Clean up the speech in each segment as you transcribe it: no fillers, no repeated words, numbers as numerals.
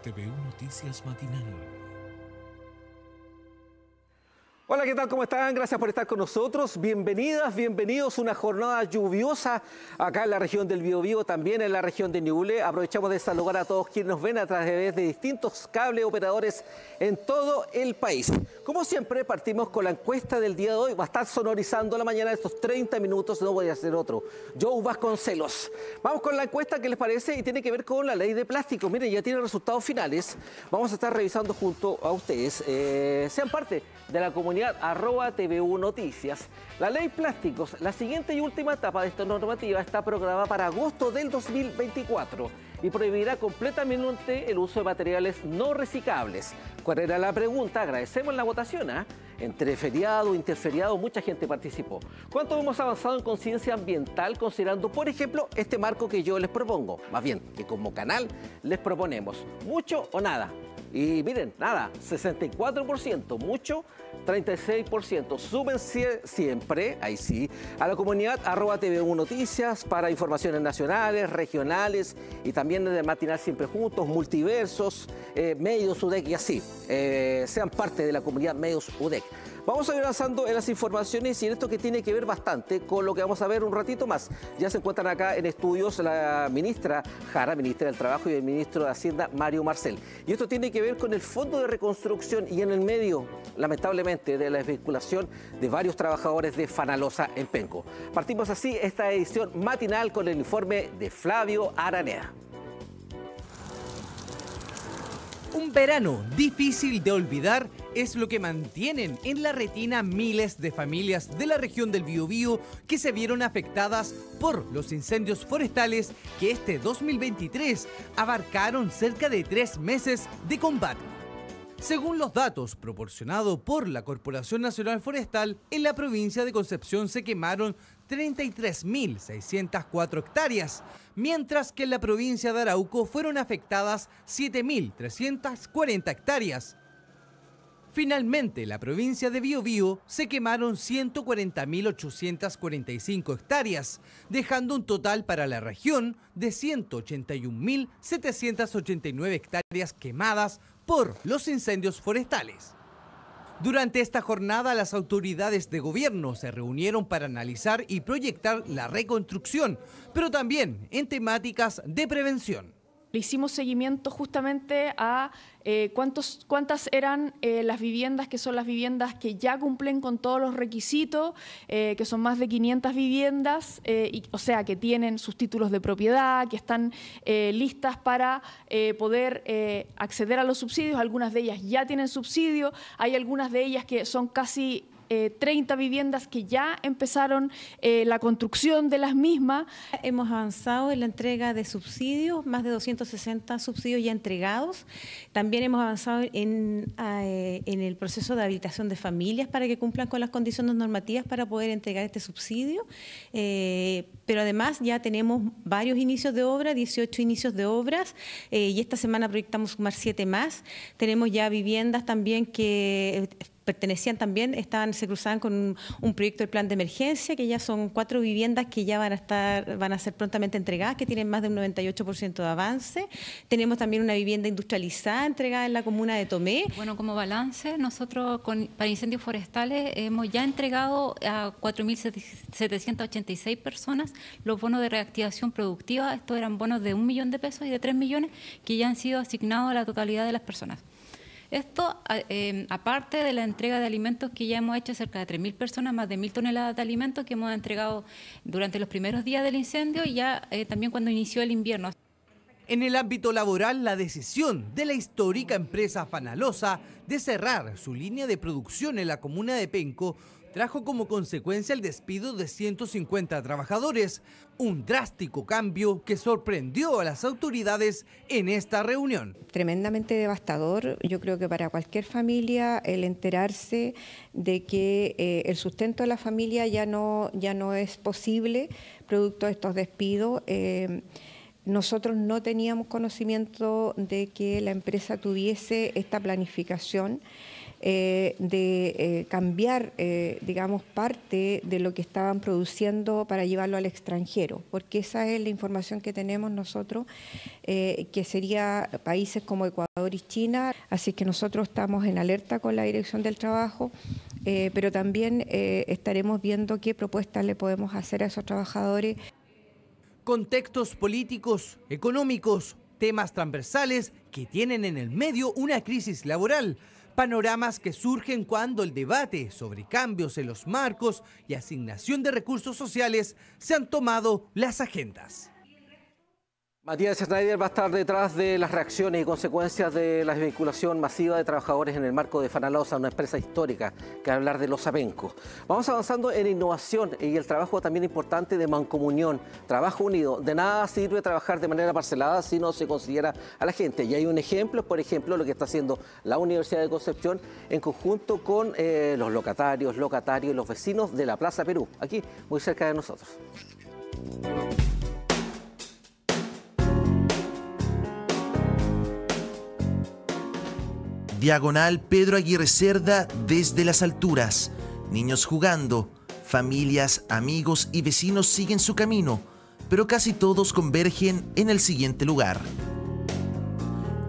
TVU Noticias Matinal. Hola, ¿qué tal? ¿Cómo están? Gracias por estar con nosotros. Bienvenidas, bienvenidos. Una jornada lluviosa acá en la región del Biobío, también en la región de Ñuble. Aprovechamos de saludar a todos quienes nos ven a través de distintos cable operadores en todo el país. Como siempre, partimos con la encuesta del día de hoy. Va a estar sonorizando la mañana estos 30 minutos, no voy a hacer otro. Joe Vasconcelos. Vamos con la encuesta, ¿qué les parece? Y tiene que ver con la ley de plástico. Miren, ya tiene resultados finales. Vamos a estar revisando junto a ustedes. Sean parte de la comunidad @TVU Noticias. La ley plásticos, la siguiente y última etapa de esta normativa está programada para agosto del 2024 y prohibirá completamente el uso de materiales no reciclables. ¿Cuál era la pregunta? Agradecemos la votación. Entre feriado, interferiado, mucha gente participó. ¿Cuánto hemos avanzado en conciencia ambiental considerando, por ejemplo, este marco que yo les propongo? Más bien, que como canal les proponemos. ¿Mucho o nada? Y miren, nada, 64%, mucho, 36%. Súmense siempre, ahí sí, a la comunidad @TVU Noticias para informaciones nacionales, regionales y también de Matinal Siempre Juntos, Multiversos, Medios UDEC y así. Sean parte de la comunidad Medios UDEC. Vamos a ir avanzando en las informaciones y en esto que tiene que ver bastante con lo que vamos a ver un ratito más. Ya se encuentran acá en estudios la ministra Jara, ministra del Trabajo, y el ministro de Hacienda, Mario Marcel. Y esto tiene que ver con el Fondo de Reconstrucción y en el medio, lamentablemente, de la desvinculación de varios trabajadores de Fanalosa en Penco. Partimos así esta edición matinal con el informe de Flavio Aranea. Un verano difícil de olvidar es lo que mantienen en la retina miles de familias de la región del Biobío que se vieron afectadas por los incendios forestales que este 2023 abarcaron cerca de 3 meses de combate. Según los datos proporcionados por la Corporación Nacional Forestal, en la provincia de Concepción se quemaron 33.604 hectáreas, mientras que en la provincia de Arauco fueron afectadas 7.340 hectáreas. Finalmente, en la provincia de Biobío se quemaron 140.845 hectáreas, dejando un total para la región de 181.789 hectáreas quemadas por los incendios forestales. Durante esta jornada, las autoridades de gobierno se reunieron para analizar y proyectar la reconstrucción, pero también en temáticas de prevención. Le hicimos seguimiento justamente a cuántas eran las viviendas, que son las viviendas que ya cumplen con todos los requisitos, que son más de 500 viviendas, o sea, que tienen sus títulos de propiedad, que están listas para poder acceder a los subsidios. Algunas de ellas ya tienen subsidio, hay algunas de ellas que son casi 30 viviendas que ya empezaron la construcción de las mismas. Hemos avanzado en la entrega de subsidios, más de 260 subsidios ya entregados. También hemos avanzado en el proceso de habilitación de familias para que cumplan con las condiciones normativas para poder entregar este subsidio. Pero además ya tenemos varios inicios de obra, 18 inicios de obras, y esta semana proyectamos sumar 7 más. Tenemos ya viviendas también que pertenecían también, se cruzaban con un proyecto del plan de emergencia, que ya son 4 viviendas que ya van a ser prontamente entregadas, que tienen más de un 98% de avance. Tenemos también una vivienda industrializada entregada en la comuna de Tomé. Bueno, como balance, nosotros para incendios forestales hemos ya entregado a 4.786 personas los bonos de reactivación productiva. Estos eran bonos de 1 millón de pesos y de 3 millones que ya han sido asignados a la totalidad de las personas. Esto, aparte de la entrega de alimentos que ya hemos hecho cerca de 3.000 personas, más de 1.000 toneladas de alimentos que hemos entregado durante los primeros días del incendio y ya también cuando inició el invierno. En el ámbito laboral, la decisión de la histórica empresa Fanalosa de cerrar su línea de producción en la comuna de Penco trajo como consecuencia el despido de 150 trabajadores, un drástico cambio que sorprendió a las autoridades en esta reunión. Tremendamente devastador, yo creo que para cualquier familia el enterarse de que el sustento de la familia ya no es posible producto de estos despidos. Nosotros no teníamos conocimiento de que la empresa tuviese esta planificación. de cambiar, digamos, parte de lo que estaban produciendo para llevarlo al extranjero, porque esa es la información que tenemos nosotros, que sería países como Ecuador y China. Así que nosotros estamos en alerta con la Dirección del Trabajo, pero también estaremos viendo qué propuestas le podemos hacer a esos trabajadores. Contextos políticos, económicos, temas transversales que tienen en el medio una crisis laboral. Panoramas que surgen cuando el debate sobre cambios en los marcos y asignación de recursos sociales se han tomado las agendas. Matías Schneider va a estar detrás de las reacciones y consecuencias de la desvinculación masiva de trabajadores en el marco de Fanalosa, una empresa histórica, que va a hablar de los Apenco. Vamos avanzando en innovación y el trabajo también importante de mancomunión, trabajo unido. De nada sirve trabajar de manera parcelada si no se considera a la gente. Y hay un ejemplo, por ejemplo, lo que está haciendo la Universidad de Concepción en conjunto con los locatarios, los vecinos de la Plaza Perú, aquí muy cerca de nosotros. Diagonal Pedro Aguirre Cerda desde las alturas. Niños jugando, familias, amigos y vecinos siguen su camino, pero casi todos convergen en el siguiente lugar.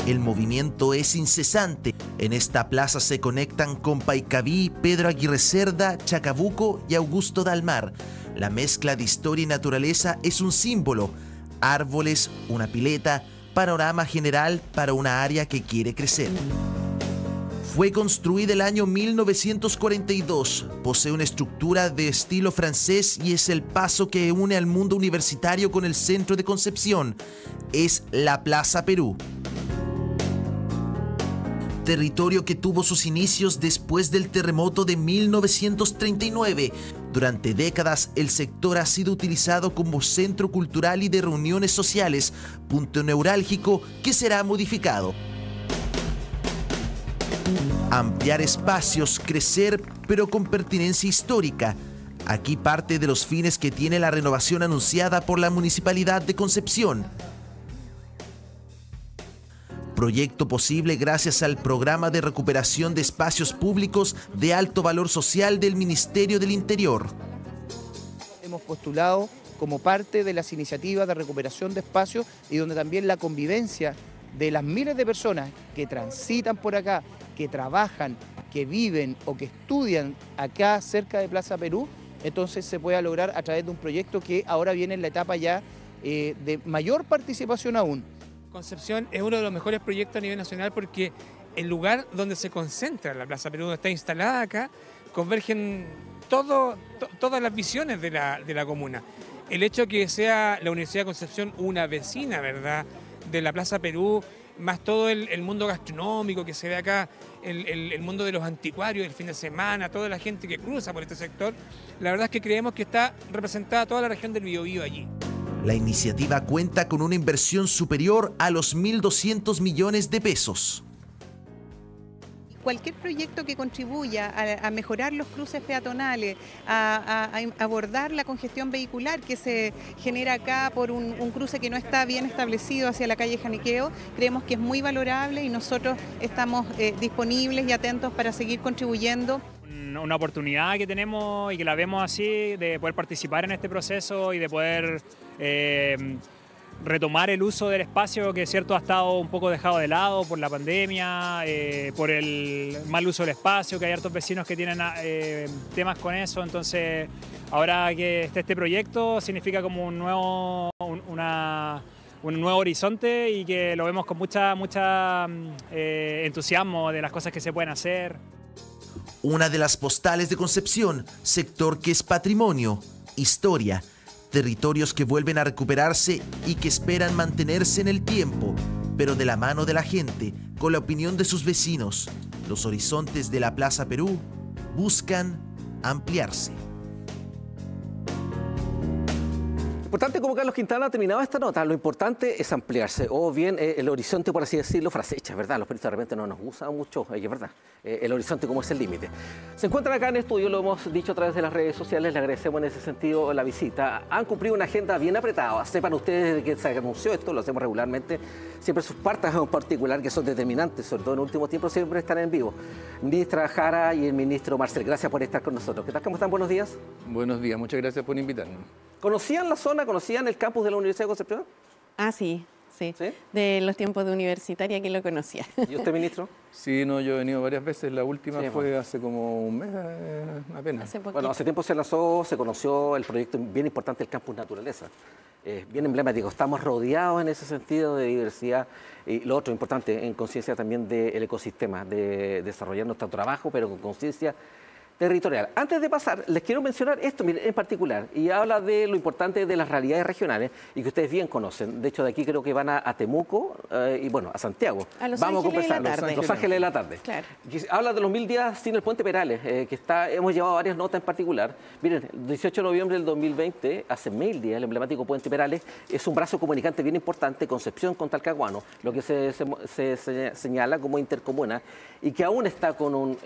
El movimiento es incesante. En esta plaza se conectan Compaycaví, Pedro Aguirre Cerda, Chacabuco y Augusto Dalmar. La mezcla de historia y naturaleza es un símbolo. Árboles, una pileta, panorama general para una área que quiere crecer. Fue construida el año 1942, posee una estructura de estilo francés y es el paso que une al mundo universitario con el centro de Concepción. Es la Plaza Perú. Territorio que tuvo sus inicios después del terremoto de 1939. Durante décadas el sector ha sido utilizado como centro cultural y de reuniones sociales, punto neurálgico que será modificado. Ampliar espacios, crecer, pero con pertinencia histórica. Aquí parte de los fines que tiene la renovación anunciada por la Municipalidad de Concepción. Proyecto posible gracias al Programa de Recuperación de Espacios Públicos de Alto Valor Social del Ministerio del Interior. Hemos postulado como parte de las iniciativas de recuperación de espacios y donde también la convivencia de las miles de personas que transitan por acá, que trabajan, que viven o que estudian acá cerca de Plaza Perú, entonces se pueda lograr a través de un proyecto que ahora viene en la etapa ya de mayor participación aún. Concepción es uno de los mejores proyectos a nivel nacional porque el lugar donde se concentra la Plaza Perú, donde está instalada acá, convergen todas las visiones de la comuna. El hecho que sea la Universidad de Concepción una vecina, ¿verdad?, de la Plaza Perú, más todo el mundo gastronómico que se ve acá, el mundo de los anticuarios, el fin de semana, toda la gente que cruza por este sector, la verdad es que creemos que está representada toda la región del Biobío allí. La iniciativa cuenta con una inversión superior a los 1.200 millones de pesos. Cualquier proyecto que contribuya a mejorar los cruces peatonales, a abordar la congestión vehicular que se genera acá por un cruce que no está bien establecido hacia la calle Janiqueo, creemos que es muy valorable y nosotros estamos disponibles y atentos para seguir contribuyendo. Una oportunidad que tenemos y que la vemos así, de poder participar en este proceso y de poder retomar el uso del espacio que cierto ha estado un poco dejado de lado por la pandemia, por el mal uso del espacio, que hay hartos vecinos que tienen temas con eso. Entonces ahora que esté este proyecto significa como un nuevo horizonte y que lo vemos con mucha entusiasmo de las cosas que se pueden hacer. Una de las postales de Concepción, sector que es patrimonio, historia, territorios que vuelven a recuperarse y que esperan mantenerse en el tiempo, pero de la mano de la gente, con la opinión de sus vecinos. Los horizontes de la Plaza Perú buscan ampliarse. Importante, como Carlos Quintana ha terminado esta nota, lo importante es ampliarse, o bien el horizonte, por así decirlo, frase hecha, ¿verdad? Los periodistas de repente no nos gustan mucho, es verdad, el horizonte como es el límite. Se encuentran acá en estudio, lo hemos dicho a través de las redes sociales, le agradecemos en ese sentido la visita. Han cumplido una agenda bien apretada, sepan ustedes desde que se anunció esto, lo hacemos regularmente, siempre sus partes en particular que son determinantes, sobre todo en el último tiempo, siempre están en vivo. Ministra Jara y el ministro Marcel, gracias por estar con nosotros. ¿Qué tal? ¿Cómo están? Buenos días. Buenos días, muchas gracias por invitarnos. ¿Conocían la zona, conocían el campus de la Universidad de Concepción? Ah, sí. De los tiempos de universitaria que lo conocía. ¿Y usted, ministro? Sí, no, yo he venido varias veces, la última fue hace como un mes apenas. Bueno, hace tiempo se lanzó, se conoció el proyecto bien importante, el Campus Naturaleza. Bien emblemático, estamos rodeados en ese sentido de diversidad y lo otro importante, en conciencia también del ecosistema, de desarrollar nuestro trabajo, pero con conciencia territorial. Antes de pasar, les quiero mencionar esto en particular, y habla de lo importante de las realidades regionales y que ustedes bien conocen. De hecho, de aquí creo que van a Temuco y bueno, a Santiago. A Los Vamos Ángeles a conversar. Los Ángeles de la tarde. Claro. Habla de los 1000 días sin el puente Perales, que hemos llevado varias notas en particular. Miren, el 18 de noviembre del 2020, hace 1000 días, el emblemático puente Perales es un brazo comunicante bien importante, Concepción con Talcahuano, lo que se señala como intercomuna y que aún está con un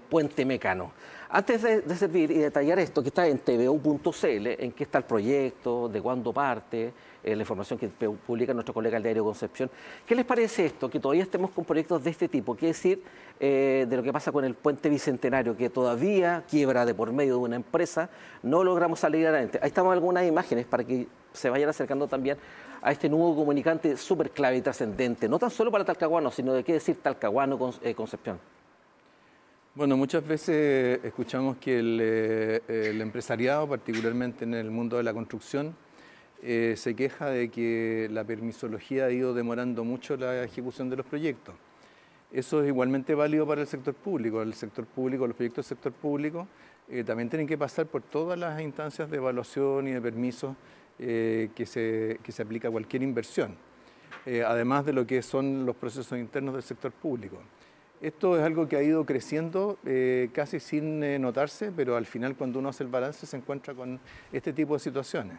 puente mecano. Antes de servir y detallar esto, que está en tvu.cl, en qué está el proyecto, de cuándo parte, la información que publica nuestro colega el diario Concepción, ¿qué les parece esto? Que todavía estemos con proyectos de este tipo, ¿qué decir de lo que pasa con el puente Bicentenario, que todavía quiebra de por medio de una empresa, no logramos salir adelante? Ahí estamos algunas imágenes para que se vayan acercando también a este nuevo comunicante súper clave y trascendente, no tan solo para Talcahuano, sino de qué decir Talcahuano, Concepción. Bueno, muchas veces escuchamos que el empresariado, particularmente en el mundo de la construcción, se queja de que la permisología ha ido demorando mucho la ejecución de los proyectos. Eso es igualmente válido para el sector público. El sector público, los proyectos del sector público también tienen que pasar por todas las instancias de evaluación y de permisos que se aplica a cualquier inversión, además de lo que son los procesos internos del sector público. Esto es algo que ha ido creciendo casi sin notarse, pero al final cuando uno hace el balance se encuentra con este tipo de situaciones.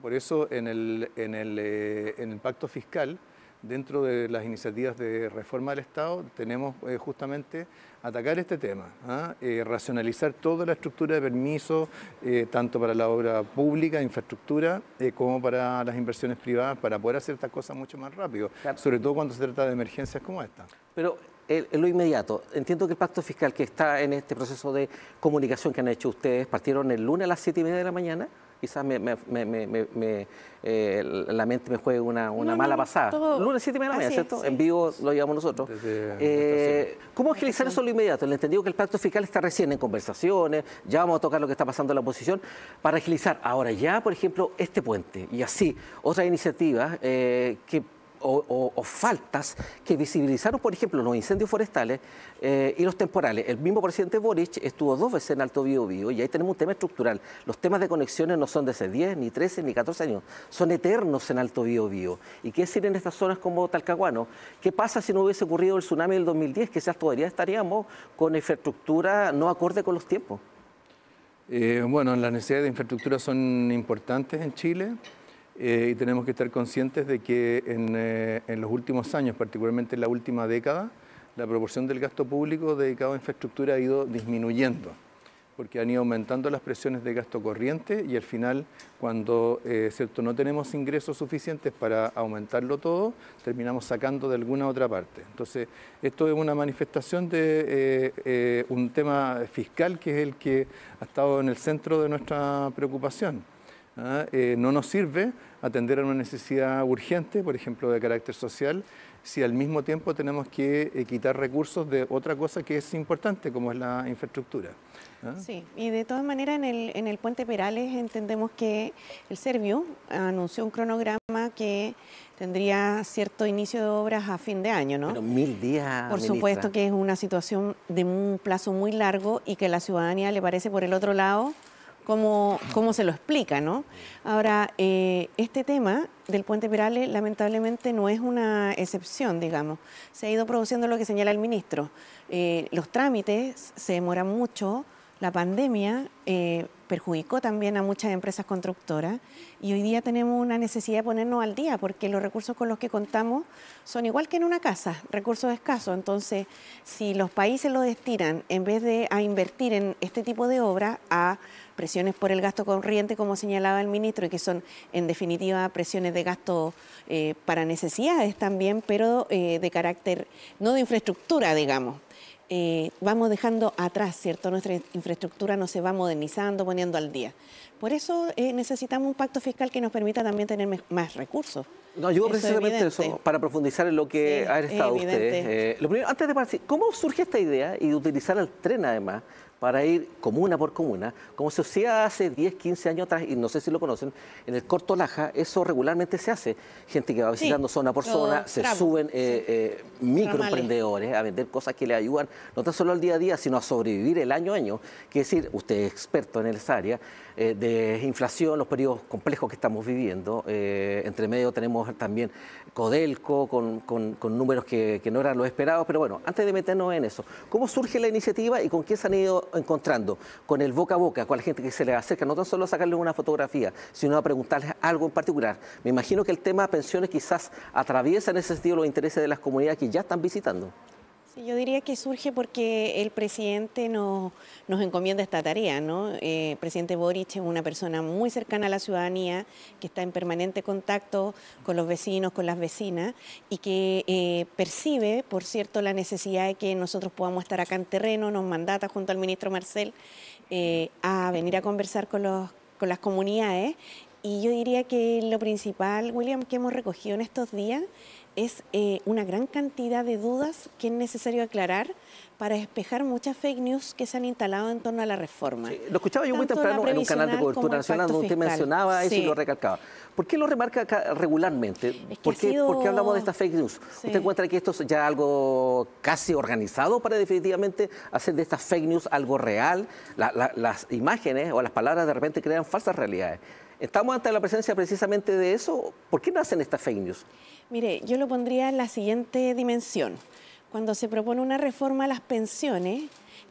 Por eso en el pacto fiscal, dentro de las iniciativas de reforma del Estado, tenemos justamente atacar este tema, racionalizar toda la estructura de permisos, tanto para la obra pública, infraestructura, como para las inversiones privadas, para poder hacer estas cosas mucho más rápido, sobre todo cuando se trata de emergencias como esta. Pero en lo inmediato, entiendo que el pacto fiscal que está en este proceso de comunicación que han hecho ustedes, partieron el lunes a las 7:30 de la mañana, quizás la mente me juegue una mala pasada. Lunes 7:30 de la mañana, ¿cierto? Sí. En vivo lo llevamos nosotros. ¿Cómo agilizar eso en lo inmediato? Le entendí que el pacto fiscal está recién en conversaciones, ya vamos a tocar lo que está pasando en la oposición, para agilizar ahora ya, por ejemplo, este puente y así otras iniciativas o faltas que visibilizaron, por ejemplo, los incendios forestales y los temporales. El mismo presidente Boric estuvo 2 veces en Alto Biobío y ahí tenemos un tema estructural. Los temas de conexiones no son de hace 10, ni 13, ni 14 años, son eternos en Alto Biobío. ¿Y qué decir en estas zonas como Talcahuano? ¿Qué pasa si no hubiese ocurrido el tsunami del 2010? Quizás todavía estaríamos con infraestructura no acorde con los tiempos. Bueno, las necesidades de infraestructura son importantes en Chile. Y tenemos que estar conscientes de que en los últimos años, particularmente en la última década, la proporción del gasto público dedicado a infraestructura ha ido disminuyendo, porque han ido aumentando las presiones de gasto corriente y al final, cuando no tenemos ingresos suficientes para aumentarlo todo, terminamos sacando de alguna otra parte. Entonces, esto es una manifestación de un tema fiscal que es el que ha estado en el centro de nuestra preocupación. No nos sirve atender a una necesidad urgente, por ejemplo, de carácter social, si al mismo tiempo tenemos que quitar recursos de otra cosa que es importante, como es la infraestructura. Sí, y de todas maneras en el puente Perales entendemos que el Serviu anunció un cronograma que tendría cierto inicio de obras a fin de año, ¿no? Pero 1000 días, Por supuesto que es una situación de un plazo muy largo y que a la ciudadanía le parece por el otro lado cómo se lo explica, ¿no? Ahora, este tema del puente Perales lamentablemente no es una excepción, digamos. Se ha ido produciendo lo que señala el ministro. Los trámites se demoran mucho, La pandemia perjudicó también a muchas empresas constructoras y hoy día tenemos una necesidad de ponernos al día porque los recursos con los que contamos son igual que en una casa, recursos escasos. Entonces, si los países lo destinan, en vez de a invertir en este tipo de obras, a presiones por el gasto corriente, como señalaba el ministro, y que son en definitiva presiones de gasto para necesidades también, pero de carácter, no de infraestructura, digamos. Vamos dejando atrás, ¿cierto? Nuestra infraestructura no se va modernizando, poniendo al día. Por eso necesitamos un pacto fiscal que nos permita también tener más recursos. No, yo precisamente eso, para profundizar en lo que ha estado ustedes. Lo primero, antes de partir, ¿cómo surge esta idea y de utilizar el tren además para ir comuna por comuna, como se hacía hace 10, 15 años atrás, y no sé si lo conocen, en el Corto Laja, eso regularmente se hace. Gente que va visitando zona por zona, se suben microemprendedores a vender cosas que le ayudan, no tan solo al día a día, sino a sobrevivir el año a año. Que decir, usted es experto en esa área, de inflación, los periodos complejos que estamos viviendo. Entre medio tenemos también Codelco, con números que no eran los esperados, pero bueno, antes de meternos en eso, ¿cómo surge la iniciativa y con qué se han ido encontrando? Con el boca a boca, con la gente que se les acerca, no tan solo a sacarles una fotografía, sino a preguntarles algo en particular. Me imagino que el tema de pensiones quizás atraviesa en ese sentido los intereses de las comunidades que ya están visitando. Sí, yo diría que surge porque el presidente nos encomienda esta tarea, ¿no? El presidente Boric es una persona muy cercana a la ciudadanía, que está en permanente contacto con los vecinos, con las vecinas, y que percibe, por cierto, la necesidad de que nosotros podamos estar acá en terreno, nos mandata junto al ministro Marcel a venir a conversar con las comunidades. Y yo diría que lo principal, William, que hemos recogido en estos días es una gran cantidad de dudas que es necesario aclarar para despejar muchas fake news que se han instalado en torno a la reforma. Sí, lo escuchaba yo muy temprano en un canal de cobertura nacional donde usted mencionaba eso y lo recalcaba. ¿Por qué lo remarca acá regularmente? ¿Por qué hablamos de estas fake news? Sí. ¿Usted encuentra que esto es ya algo casi organizado para definitivamente hacer de estas fake news algo real? Las imágenes o las palabras de repente crean falsas realidades. ¿Estamos ante la presencia precisamente de eso? ¿Por qué nacen estas fake news? Mire, yo lo pondría en la siguiente dimensión. Cuando se propone una reforma a las pensiones,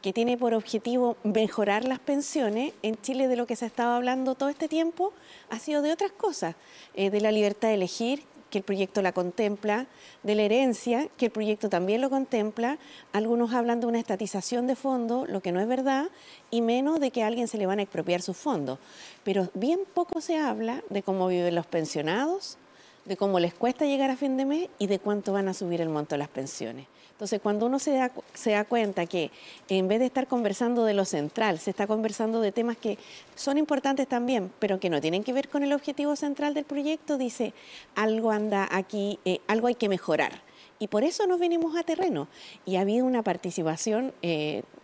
que tiene por objetivo mejorar las pensiones, en Chile de lo que se ha estado hablando todo este tiempo ha sido de otras cosas, de la libertad de elegir, que el proyecto la contempla, de la herencia, que el proyecto también lo contempla. Algunos hablan de una estatización de fondos, lo que no es verdad, y menos de que a alguien se le van a expropiar sus fondos. Pero bien poco se habla de cómo viven los pensionados, de cómo les cuesta llegar a fin de mes y de cuánto van a subir el monto de las pensiones. Entonces, cuando uno se da cuenta que en vez de estar conversando de lo central, se está conversando de temas que son importantes también, pero que no tienen que ver con el objetivo central del proyecto, dice, algo anda aquí, algo hay que mejorar. Y por eso nos venimos a terreno. Y ha habido una participación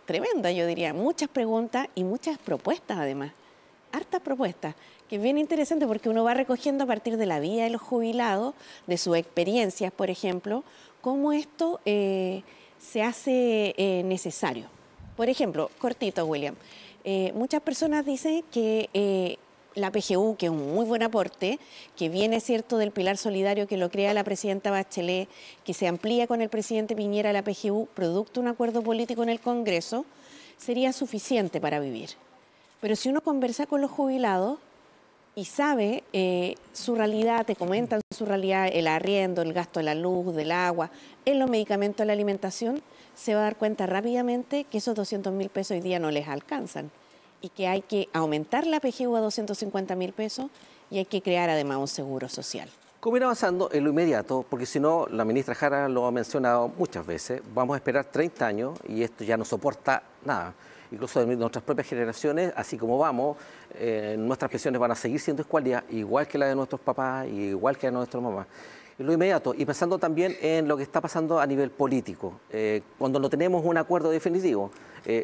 tremenda, yo diría, muchas preguntas y muchas propuestas además, hartas propuestas, que es bien interesante porque uno va recogiendo a partir de la vida de los jubilados, de sus experiencias, por ejemplo, cómo esto se hace necesario. Por ejemplo, cortito, William, muchas personas dicen que la PGU, que es un muy buen aporte, que viene, cierto, del pilar solidario que lo crea la presidenta Bachelet, que se amplía con el presidente Piñera la PGU, producto de un acuerdo político en el Congreso, sería suficiente para vivir. Pero si uno conversa con los jubilados y sabe su realidad, te comentan su realidad, el arriendo, el gasto de la luz, del agua, en los medicamentos, la alimentación, se va a dar cuenta rápidamente que esos 200.000 pesos hoy día no les alcanzan y que hay que aumentar la PGU a 250.000 pesos y hay que crear además un seguro social. ¿Cómo ir avanzando en lo inmediato? Porque si no, la ministra Jara lo ha mencionado muchas veces, vamos a esperar 30 años y esto ya no soporta nada. Incluso de nuestras propias generaciones, así como vamos, nuestras pensiones van a seguir siendo escuálidas, igual que la de nuestros papás, igual que la de nuestras mamás. En lo inmediato, y pensando también en lo que está pasando a nivel político, cuando no tenemos un acuerdo definitivo,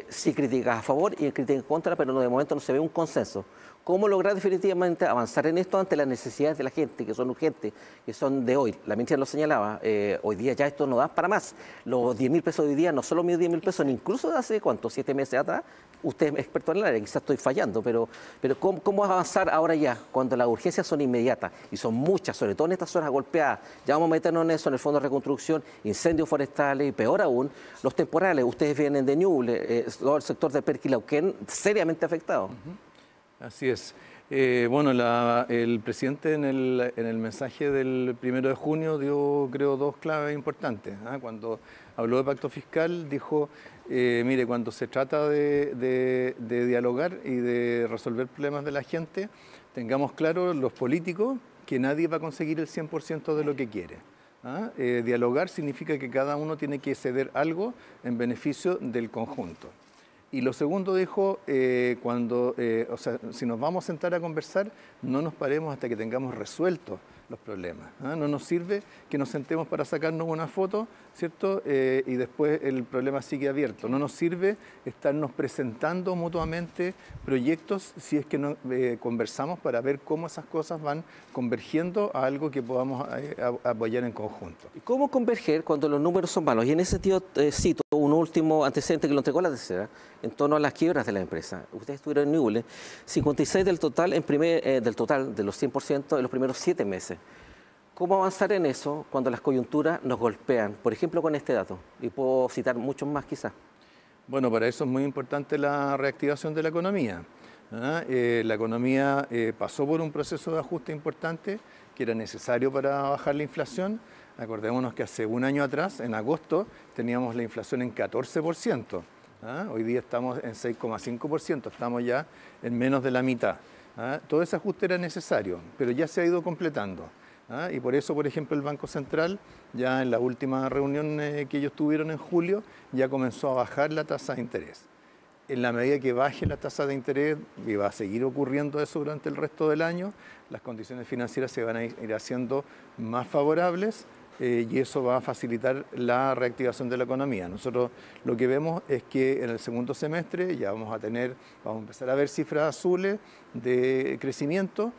sí críticas a favor y críticas en contra, pero de momento no se ve un consenso. ¿Cómo lograr definitivamente avanzar en esto ante las necesidades de la gente, que son urgentes, que son de hoy? La ministra lo señalaba, hoy día ya esto no da para más. Los 10.000 pesos de hoy día, no solo mis 10.000 pesos, incluso de hace, ¿cuánto? 7 meses atrás. Usted es experto en el área, quizás estoy fallando, pero ¿cómo avanzar ahora ya, cuando las urgencias son inmediatas y son muchas, sobre todo en estas zonas golpeadas? Ya vamos a meternos en eso, en el Fondo de Reconstrucción, incendios forestales y peor aún, los temporales. Ustedes vienen de Ñuble, todo el sector de Perquilauquén seriamente afectado. Así es. Bueno, el presidente en el mensaje del 1 de junio dio, creo, dos claves importantes. Cuando habló de pacto fiscal, dijo, mire, cuando se trata de dialogar y de resolver problemas de la gente, tengamos claro los políticos que nadie va a conseguir el 100% de lo que quiere. Dialogar significa que cada uno tiene que ceder algo en beneficio del conjunto. Y lo segundo dijo, o sea, si nos vamos a sentar a conversar, no nos paremos hasta que tengamos resueltos los problemas. No nos sirve que nos sentemos para sacarnos una foto, ¿cierto? Y después el problema sigue abierto. No nos sirve estarnos presentando mutuamente proyectos si es que no conversamos para ver cómo esas cosas van convergiendo a algo que podamos apoyar en conjunto. ¿Y cómo converger cuando los números son malos? Y en ese sentido cito un último antecedente que lo entregó la tercera en torno a las quiebras de la empresa. Ustedes estuvieron en Ñuble, 56 del total, del total de los 100% en los primeros 7 meses. ¿Cómo avanzar en eso cuando las coyunturas nos golpean? Por ejemplo, con este dato, y puedo citar muchos más quizás. Bueno, para eso es muy importante la reactivación de la economía. La economía pasó por un proceso de ajuste importante que era necesario para bajar la inflación. Acordémonos que hace un año atrás, en agosto, teníamos la inflación en 14%. Hoy día estamos en 6,5%, estamos ya en menos de la mitad. Todo ese ajuste era necesario, pero ya se ha ido completando. Y por eso, por ejemplo, el Banco Central, ya en la última reunión que ellos tuvieron en julio, ya comenzó a bajar la tasa de interés. En la medida que baje la tasa de interés, y va a seguir ocurriendo eso durante el resto del año, las condiciones financieras se van a ir haciendo más favorables y eso va a facilitar la reactivación de la economía. Nosotros lo que vemos es que en el segundo semestre ya vamos a empezar a ver cifras azules de crecimiento.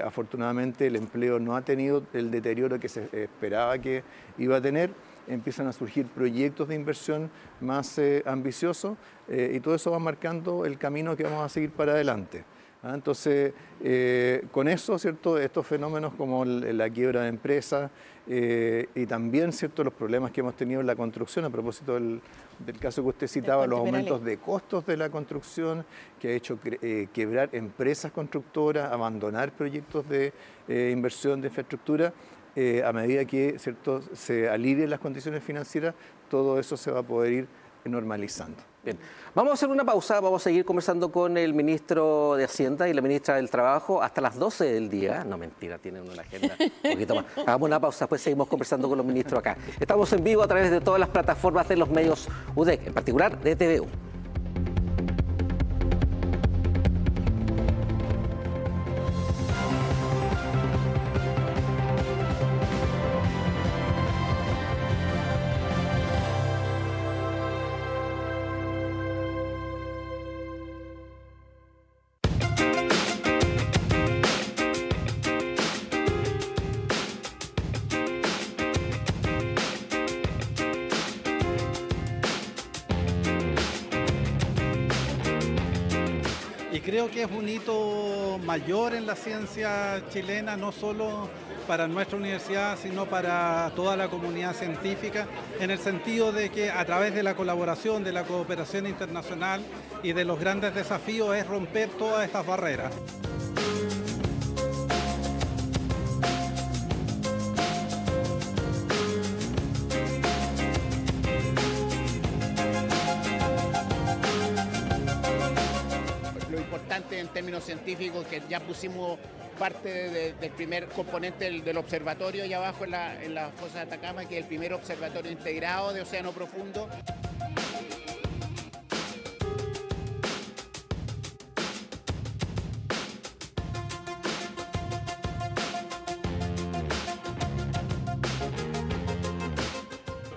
Afortunadamente el empleo no ha tenido el deterioro que se esperaba que iba a tener. Empiezan a surgir proyectos de inversión más ambiciosos y todo eso va marcando el camino que vamos a seguir para adelante. Entonces, con eso, ¿cierto? Estos fenómenos como la quiebra de empresas y también, ¿cierto?, los problemas que hemos tenido en la construcción, a propósito del caso que usted citaba, los aumentos de costos de la construcción, que ha hecho quebrar empresas constructoras, abandonar proyectos de inversión de infraestructura. A medida que, ¿cierto?, se alivien las condiciones financieras, todo eso se va a poder ir normalizando. Bien, vamos a hacer una pausa, vamos a seguir conversando con el ministro de Hacienda y la ministra del Trabajo hasta las 12 del día. No, mentira, tienen una agenda un poquito más. Hagamos una pausa, después seguimos conversando con los ministros acá. Estamos en vivo a través de todas las plataformas de los medios UDEC, en particular de TVU. Creo que es un hito mayor en la ciencia chilena, no solo para nuestra universidad, sino para toda la comunidad científica, en el sentido de que a través de la colaboración, de la cooperación internacional y de los grandes desafíos es romper todas estas barreras. En términos científicos, que ya pusimos parte del primer componente del observatorio allá abajo en la fosa de Atacama, que es el primer observatorio integrado de océano profundo.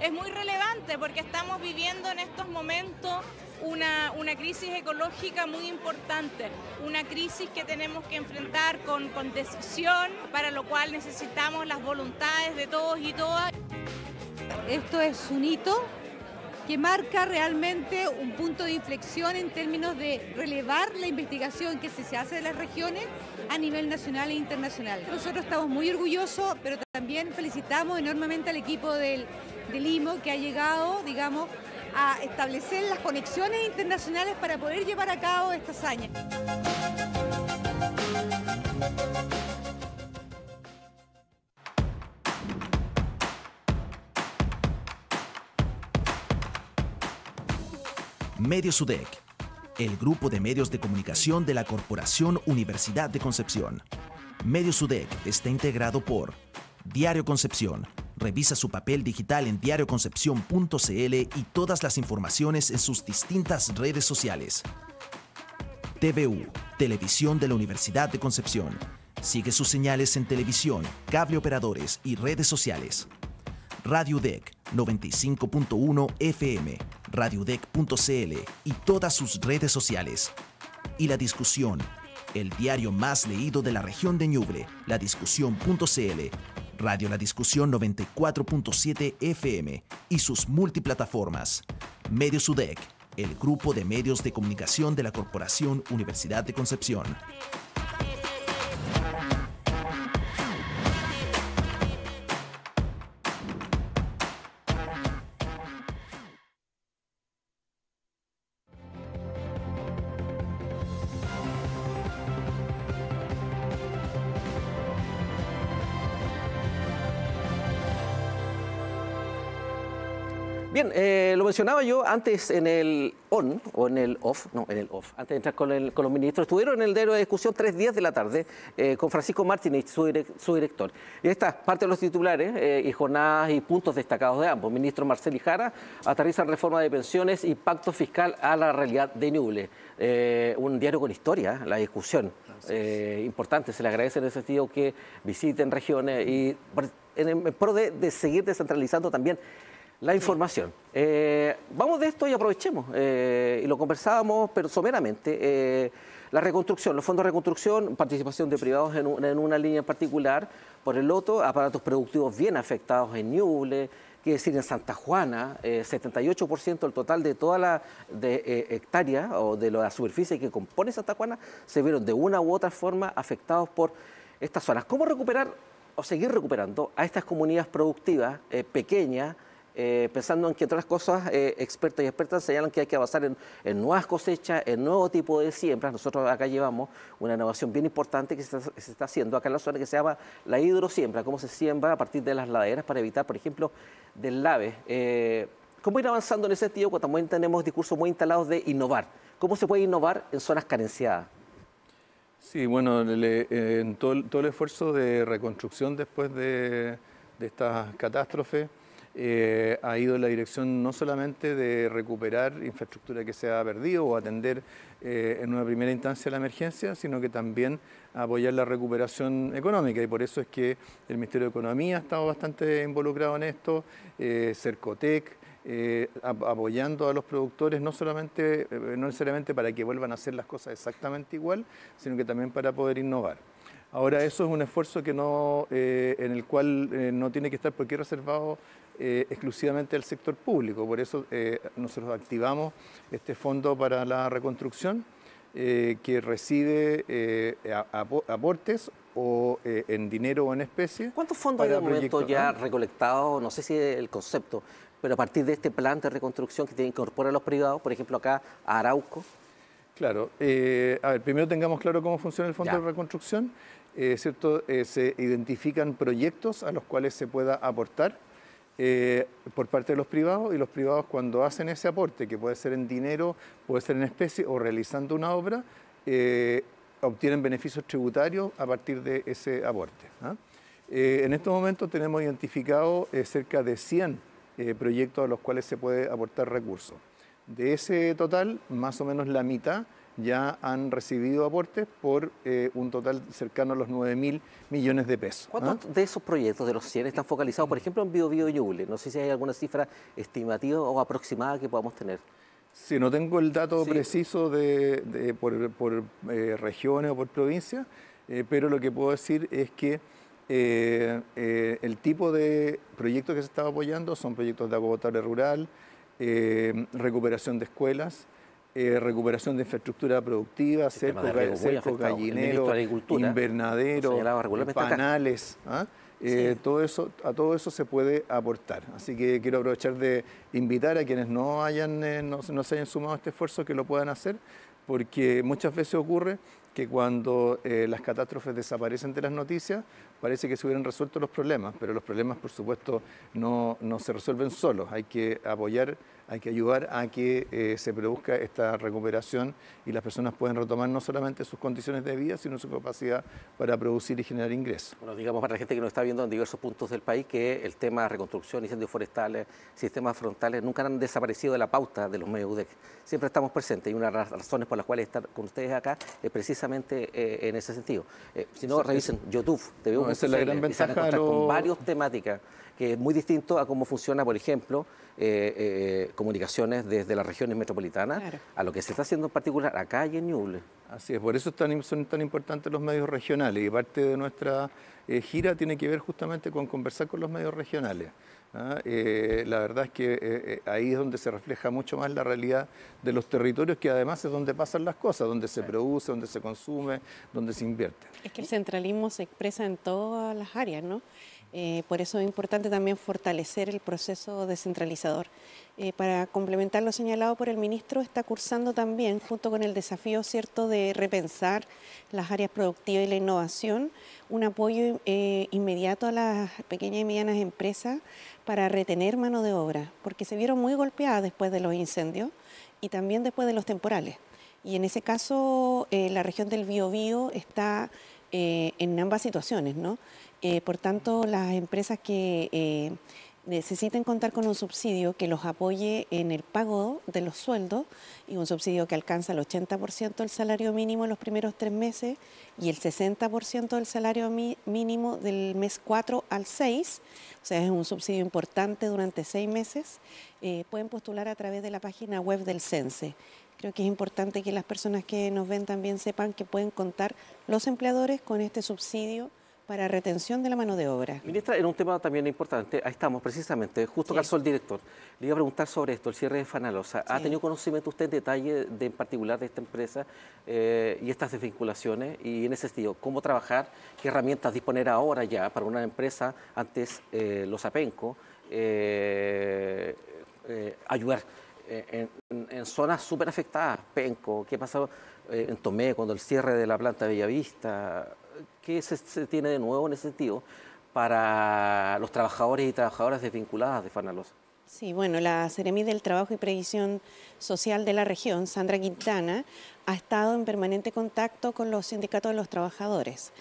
Es muy relevante porque estamos viviendo en estos momentos una crisis ecológica muy importante, una crisis que tenemos que enfrentar con decisión, para lo cual necesitamos las voluntades de todos y todas. Esto es un hito que marca realmente un punto de inflexión en términos de relevar la investigación que se hace de las regiones a nivel nacional e internacional. Nosotros estamos muy orgullosos, pero también felicitamos enormemente al equipo del IMO que ha llegado, digamos, a establecer las conexiones internacionales para poder llevar a cabo esta hazaña. Medios UDEC, el grupo de medios de comunicación de la Corporación Universidad de Concepción. Medios UDEC está integrado por Diario Concepción. Revisa su papel digital en diarioconcepcion.cl y todas las informaciones en sus distintas redes sociales. TVU, Televisión de la Universidad de Concepción. Sigue sus señales en televisión, cable operadores y redes sociales. Radio UDEC 95.1 FM, radiodec.cl y todas sus redes sociales. Y La Discusión, el diario más leído de la región de Ñuble, ladiscusión.cl, Radio La Discusión 94.7 FM y sus multiplataformas. Medios UDEC, el grupo de medios de comunicación de la Corporación Universidad de Concepción. Bien, lo mencionaba yo antes en el on o en el off, no, en el off, antes de entrar con los ministros. Estuvieron en el diario de discusión 3:10 de la tarde con Francisco Martínez, su director. Y esta es parte de los titulares y jornadas y puntos destacados de ambos. Ministro Marcel Jara aterriza reforma de pensiones y pacto fiscal a la realidad de Ñuble. Un diario con historia, la discusión. Importante, se le agradece en ese sentido que visiten regiones y en pro de seguir descentralizando también la información. Vamos de esto y aprovechemos. Y lo conversábamos, pero someramente. La reconstrucción, los fondos de reconstrucción, participación de privados en una línea en particular. Por el otro, aparatos productivos bien afectados en Ñuble, que decir en Santa Juana, 78% del total de toda la hectárea o de la superficie que compone Santa Juana se vieron de una u otra forma afectados por estas zonas. ¿Cómo recuperar o seguir recuperando a estas comunidades productivas pequeñas? Pensando en que otras cosas, expertos y expertas señalan que hay que avanzar en nuevas cosechas, en nuevo tipo de siembras. Nosotros acá llevamos una innovación bien importante que se está haciendo acá en la zona que se llama la hidrosiembra, cómo se siembra a partir de las laderas para evitar, por ejemplo, deslaves. ¿Cómo ir avanzando en ese sentido cuando también tenemos discursos muy instalados de innovar? ¿Cómo se puede innovar en zonas carenciadas? Sí, bueno, en todo el esfuerzo de reconstrucción después de estas catástrofes, ha ido en la dirección no solamente de recuperar infraestructura que se ha perdido o atender en una primera instancia la emergencia, sino que también apoyar la recuperación económica, y por eso es que el Ministerio de Economía ha estado bastante involucrado en esto, Cercotec, apoyando a los productores no necesariamente para que vuelvan a hacer las cosas exactamente igual, sino que también para poder innovar. Ahora, eso es un esfuerzo que en el cual no tiene que estar porque reservado exclusivamente al sector público. Por eso nosotros activamos este fondo para la reconstrucción que recibe aportes o en dinero o en especie. ¿Cuántos fondos hay de momento ya recolectados? No sé si es el concepto, pero a partir de este plan de reconstrucción que tiene que incorporar a los privados, por ejemplo acá a Arauco. Claro. A ver, primero tengamos claro cómo funciona el fondo de reconstrucción. ¿Cierto? Se identifican proyectos a los cuales se pueda aportar por parte de los privados, y los privados, cuando hacen ese aporte, que puede ser en dinero, puede ser en especie o realizando una obra, obtienen beneficios tributarios a partir de ese aporte. En estos momentos tenemos identificado cerca de 100 proyectos a los cuales se puede aportar recursos. De ese total, más o menos la mitad ya han recibido aportes por un total cercano a los 9.000 millones de pesos. ¿Cuántos de esos proyectos, de los 100, están focalizados, por ejemplo, en Biobío y Ñuble? No sé si hay alguna cifra estimativa o aproximada que podamos tener. Sí, no tengo el dato preciso por regiones o por provincias, pero lo que puedo decir es que el tipo de proyectos que se está apoyando son proyectos de agua potable rural, recuperación de escuelas, recuperación de infraestructura productiva, cerco, gallinero, invernadero, panales, a todo eso se puede aportar. Así que quiero aprovechar de invitar a quienes no se hayan sumado a este esfuerzo que lo puedan hacer, porque muchas veces ocurre que cuando las catástrofes desaparecen de las noticias, parece que se hubieran resuelto los problemas, pero los problemas, por supuesto, no se resuelven solos. Hay que apoyar, hay que ayudar a que se produzca esta recuperación y las personas puedan retomar no solamente sus condiciones de vida, sino su capacidad para producir y generar ingresos. Bueno, digamos para la gente que nos está viendo en diversos puntos del país que el tema de reconstrucción, incendios forestales, sistemas frontales nunca han desaparecido de la pauta de los medios UDEC. Siempre estamos presentes y una de las razones por las cuales estar con ustedes acá es precisamente en ese sentido. Si no, revisen YouTube, TV1. Esa es la gran ventaja con varias temáticas, que es muy distinto a cómo funciona, por ejemplo, comunicaciones desde las regiones metropolitanas, a lo que se está haciendo en particular acá y en Ñuble. Así es, por eso son tan importantes los medios regionales y parte de nuestra gira tiene que ver justamente con conversar con los medios regionales. La verdad es que ahí es donde se refleja mucho más la realidad de los territorios, que además es donde pasan las cosas, donde se produce, donde se consume, donde se invierte. Es que el centralismo se expresa en todas las áreas, ¿no? Por eso es importante también fortalecer el proceso descentralizador. Para complementar lo señalado por el ministro, está cursando también, junto con el desafío cierto de repensar las áreas productivas y la innovación, un apoyo inmediato a las pequeñas y medianas empresas para retener mano de obra, porque se vieron muy golpeadas después de los incendios y también después de los temporales. Y en ese caso, la región del Biobío está en ambas situaciones, ¿no? Por tanto, las empresas que necesiten contar con un subsidio que los apoye en el pago de los sueldos, y un subsidio que alcanza el 80% del salario mínimo en los primeros 3 meses y el 60% del salario mínimo del mes 4 al 6, o sea, es un subsidio importante durante 6 meses, pueden postular a través de la página web del CENSE. Creo que es importante que las personas que nos ven también sepan que pueden contar los empleadores con este subsidio para retención de la mano de obra. Ministra, en un tema también importante, ahí estamos precisamente, justo calzó el director. Le iba a preguntar sobre esto, el cierre de Fanalosa. ¿Ha tenido conocimiento usted en detalle en particular de esta empresa y estas desvinculaciones? Y en ese sentido, ¿cómo trabajar? ¿Qué herramientas disponer ahora ya para una empresa, antes los APENCO, ayudar en zonas súper afectadas? Penco, ¿qué ha pasado en Tomé cuando el cierre de la planta de Bellavista? ¿Qué se tiene de nuevo en ese sentido para los trabajadores y trabajadoras desvinculadas de Fanalosa? Sí, bueno, la Seremi del Trabajo y Previsión Social de la región, Sandra Quintana, ha estado en permanente contacto con los sindicatos de los trabajadores.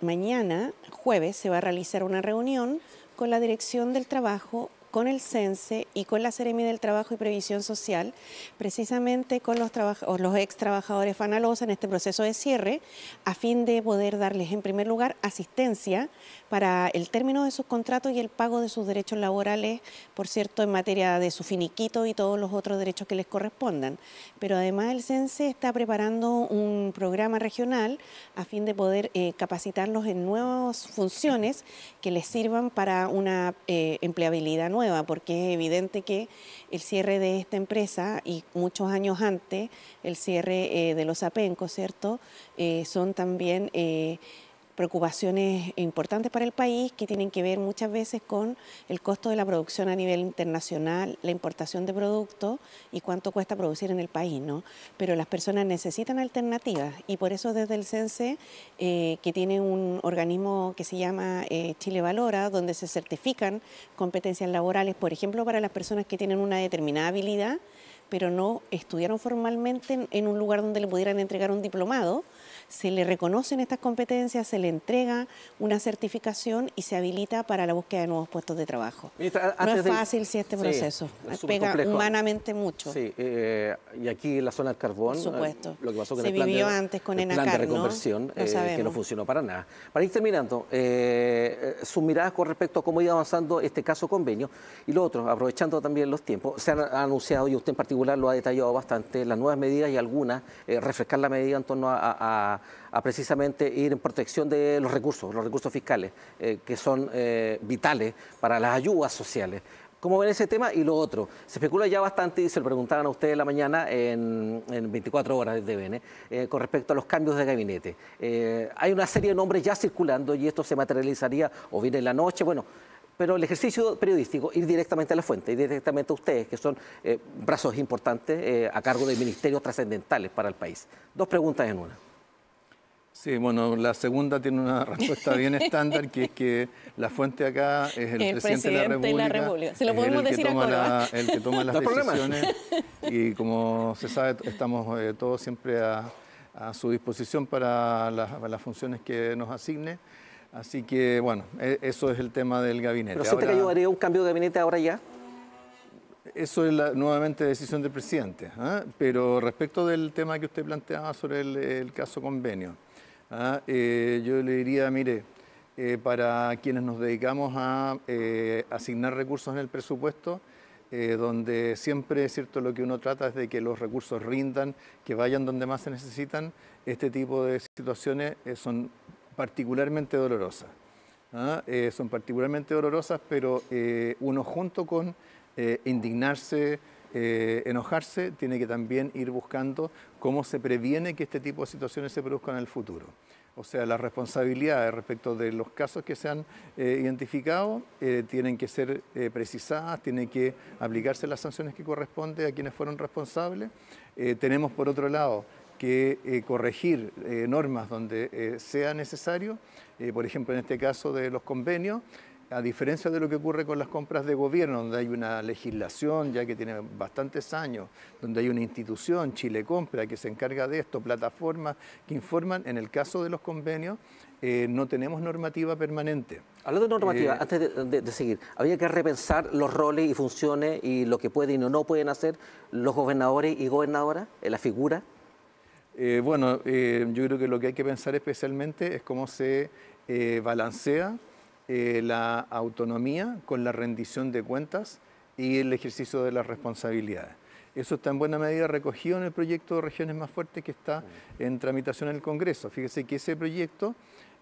Mañana, jueves, se va a realizar una reunión con la Dirección del Trabajo, con el CENSE y con la Seremi del Trabajo y Previsión Social, precisamente con los ex trabajadores Fanalosa en este proceso de cierre, a fin de poder darles en primer lugar asistencia para el término de sus contratos y el pago de sus derechos laborales, por cierto, en materia de su finiquito y todos los otros derechos que les correspondan. Pero además el CENSE está preparando un programa regional a fin de poder capacitarlos en nuevas funciones que les sirvan para una empleabilidad nueva, porque es evidente que el cierre de esta empresa y muchos años antes el cierre de los APENCO, ¿cierto? Son también preocupaciones importantes para el país que tienen que ver muchas veces con el costo de la producción a nivel internacional, la importación de productos y cuánto cuesta producir en el país, ¿no? Pero las personas necesitan alternativas y por eso desde el CENSE, que tiene un organismo que se llama Chile Valora, donde se certifican competencias laborales, por ejemplo, para las personas que tienen una determinada habilidad, pero no estudiaron formalmente en un lugar donde le pudieran entregar un diplomado, se le reconocen estas competencias, se le entrega una certificación y se habilita para la búsqueda de nuevos puestos de trabajo. Ministra, no es fácil este proceso, pega humanamente mucho. Sí, y aquí en la zona del carbón, supuesto. Lo que pasó con se vivió antes con el plan de reconversión, que no funcionó para nada. Para ir terminando, sus miradas con respecto a cómo iba avanzando este caso convenio y lo otro, aprovechando también los tiempos, se han anunciado, y usted en particular lo ha detallado bastante, las nuevas medidas y algunas, refrescar la medida en torno a precisamente ir en protección de los recursos fiscales, que son vitales para las ayudas sociales. ¿Cómo ven ese tema? Y lo otro, se especula ya bastante, y se lo preguntaban a ustedes en la mañana en 24 horas de TVN, con respecto a los cambios de gabinete. Hay una serie de nombres ya circulando y esto se materializaría o bien en la noche, bueno, pero el ejercicio periodístico, ir directamente a la fuente, ir directamente a ustedes, que son brazos importantes a cargo de ministerios trascendentales para el país. Dos preguntas en una. Sí, bueno, la segunda tiene una respuesta bien estándar, que es que la fuente acá es el presidente de la República. Se lo podemos decir a el que toma las decisiones y como se sabe, estamos todos siempre a su disposición para las funciones que nos asigne. Así que, bueno, eso es el tema del gabinete. ¿Pero siente que ayudaría un cambio de gabinete ahora ya? Eso es nuevamente decisión del presidente. Pero respecto del tema que usted planteaba sobre el caso convenio, yo le diría, mire, para quienes nos dedicamos a asignar recursos en el presupuesto, donde siempre, ¿cierto?, lo que uno trata es de que los recursos rindan, que vayan donde más se necesitan, este tipo de situaciones son particularmente dolorosas. Son particularmente dolorosas, pero uno junto con indignarse, enojarse, tiene que también ir buscando cómo se previene que este tipo de situaciones se produzcan en el futuro. O sea, las responsabilidades respecto de los casos que se han identificado tienen que ser precisadas, tienen que aplicarse las sanciones que corresponden a quienes fueron responsables. Tenemos, por otro lado, que corregir normas donde sea necesario, por ejemplo, en este caso de los convenios, a diferencia de lo que ocurre con las compras de gobierno, donde hay una legislación ya que tiene bastantes años, donde hay una institución, Chile Compra, que se encarga de esto, plataformas que informan, en el caso de los convenios, no tenemos normativa permanente. Hablando de normativa, antes de seguir, habría que repensar los roles y funciones y lo que pueden o no pueden hacer los gobernadores y gobernadoras en la figura. Bueno, yo creo que lo que hay que pensar especialmente es cómo se balancea la autonomía con la rendición de cuentas y el ejercicio de las responsabilidades. Eso está en buena medida recogido en el proyecto de Regiones Más Fuertes que está en tramitación en el Congreso. Fíjese que ese proyecto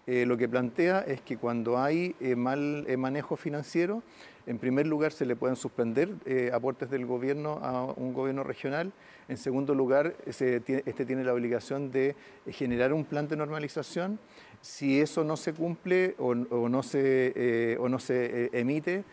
lo que plantea es que cuando hay mal manejo financiero, en primer lugar se le pueden suspender aportes del gobierno a un gobierno regional. En segundo lugar, este tiene la obligación de generar un plan de normalización. Si eso no se cumple o no se emite,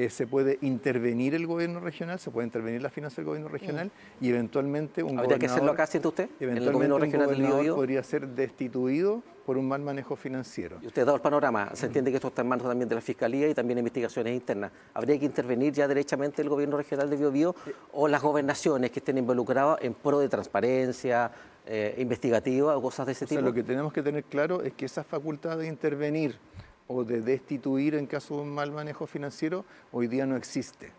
se puede intervenir el gobierno regional, se puede intervenir la finanza del gobierno regional y eventualmente un ¿Habría que hacerlo acá, siente usted? Eventualmente el gobierno regional del Biobío podría ser destituido por un mal manejo financiero. Y usted ha dado el panorama, se entiende que esto está en manos también de la Fiscalía y también investigaciones internas. ¿Habría que intervenir ya derechamente el gobierno regional de Biobío o las gobernaciones que estén involucradas en pro de transparencia investigativa o cosas de ese tipo? Lo que tenemos que tener claro es que esa facultad de intervenir o de destituir en caso de un mal manejo financiero hoy día no existe.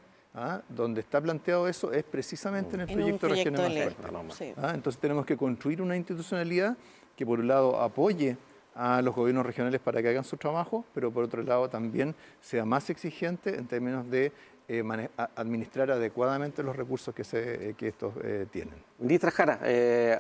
Donde está planteado eso es precisamente en el proyecto de Regiones Más Fuertes. Sí. Entonces tenemos que construir una institucionalidad que por un lado apoye a los gobiernos regionales para que hagan su trabajo, pero por otro lado también sea más exigente en términos de administrar adecuadamente los recursos que estos tienen. Ministra Jara,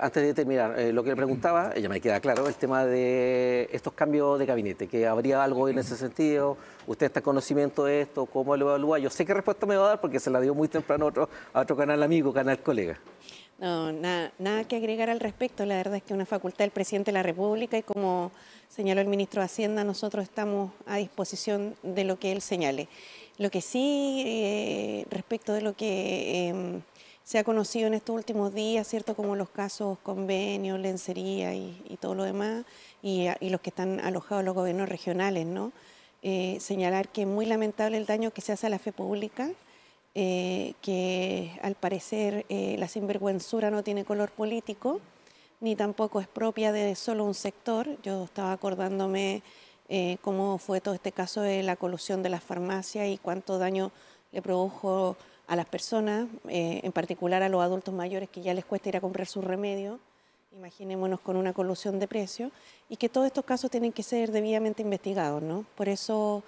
antes de terminar, lo que le preguntaba, ya me queda claro, el tema de estos cambios de gabinete, que habría algo en ese sentido, usted está en conocimiento de esto, ¿cómo lo evalúa? Yo sé qué respuesta me va a dar porque se la dio muy temprano a otro canal amigo, canal colega. No, nada que agregar al respecto. La verdad es que es una facultad del presidente de la República y como señaló el ministro de Hacienda, nosotros estamos a disposición de lo que él señale. Lo que sí, respecto de lo que se ha conocido en estos últimos días, ¿cierto? Como los casos convenios, lencería y todo lo demás, y los que están alojados en los gobiernos regionales, ¿no? Señalar que es muy lamentable el daño que se hace a la fe pública, que al parecer la sinvergüenzura no tiene color político, ni tampoco es propia de solo un sector. Yo estaba acordándome cómo fue todo este caso de la colusión de las farmacias y cuánto daño le produjo a las personas, en particular a los adultos mayores que ya les cuesta ir a comprar sus remedios. Imaginémonos con una colusión de precios y que todos estos casos tienen que ser debidamente investigados, ¿no? Por eso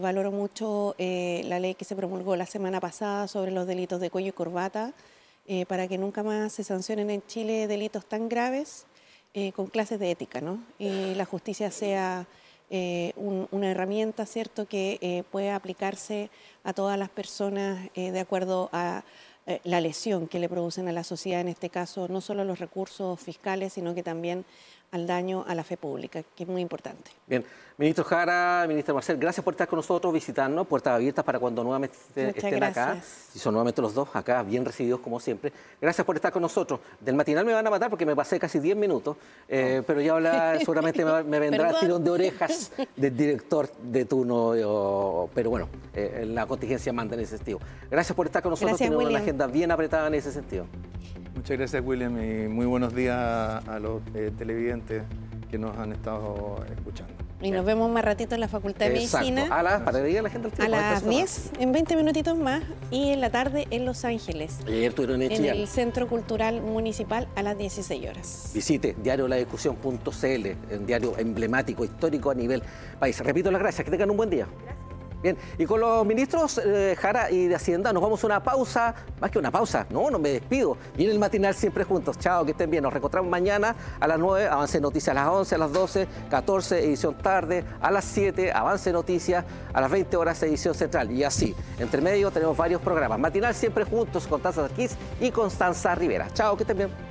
valoro mucho la ley que se promulgó la semana pasada sobre los delitos de cuello y corbata, para que nunca más se sancionen en Chile delitos tan graves con clases de ética, ¿no? Y la justicia sea una herramienta, ¿cierto?, que puede aplicarse a todas las personas de acuerdo a la lesión que le producen a la sociedad, en este caso, no solo los recursos fiscales, sino que también al daño a la fe pública, que es muy importante. Bien, ministro Jara, ministro Marcel, gracias por estar con nosotros, visitarnos, puertas abiertas para cuando nuevamente estén acá, y son nuevamente los dos acá, bien recibidos como siempre. Gracias por estar con nosotros. Del matinal me van a matar porque me pasé casi 10 minutos, pero ya seguramente me vendrá el tirón de orejas del director de turno, pero bueno, la contingencia manda en ese sentido. Gracias por estar con nosotros, tenemos una agenda bien apretada en ese sentido. Muchas gracias, William, y muy buenos días a los televidentes que nos han estado escuchando. Y nos vemos más ratito en la Facultad de Medicina. Para ir a la gente al tiempo, a las 10, en 20 minutitos más, y en la tarde en Los Ángeles. En el Centro Cultural Municipal a las 16 horas. Visite diarioladiscusión.cl, un diario emblemático, histórico a nivel país. Repito las gracias, que tengan un buen día. Gracias. Bien, y con los ministros Jara y de Hacienda nos vamos a una pausa, más que una pausa, no me despido. Viene el matinal siempre juntos. Chao, que estén bien. Nos reencontramos mañana a las 9, Avance Noticias a las 11, a las 12, 14, edición tarde, a las 7, Avance Noticias, a las 20 horas, edición central. Y así, entre medio tenemos varios programas. Matinal siempre juntos con Constanza Arquiz y Constanza Rivera. Chao, que estén bien.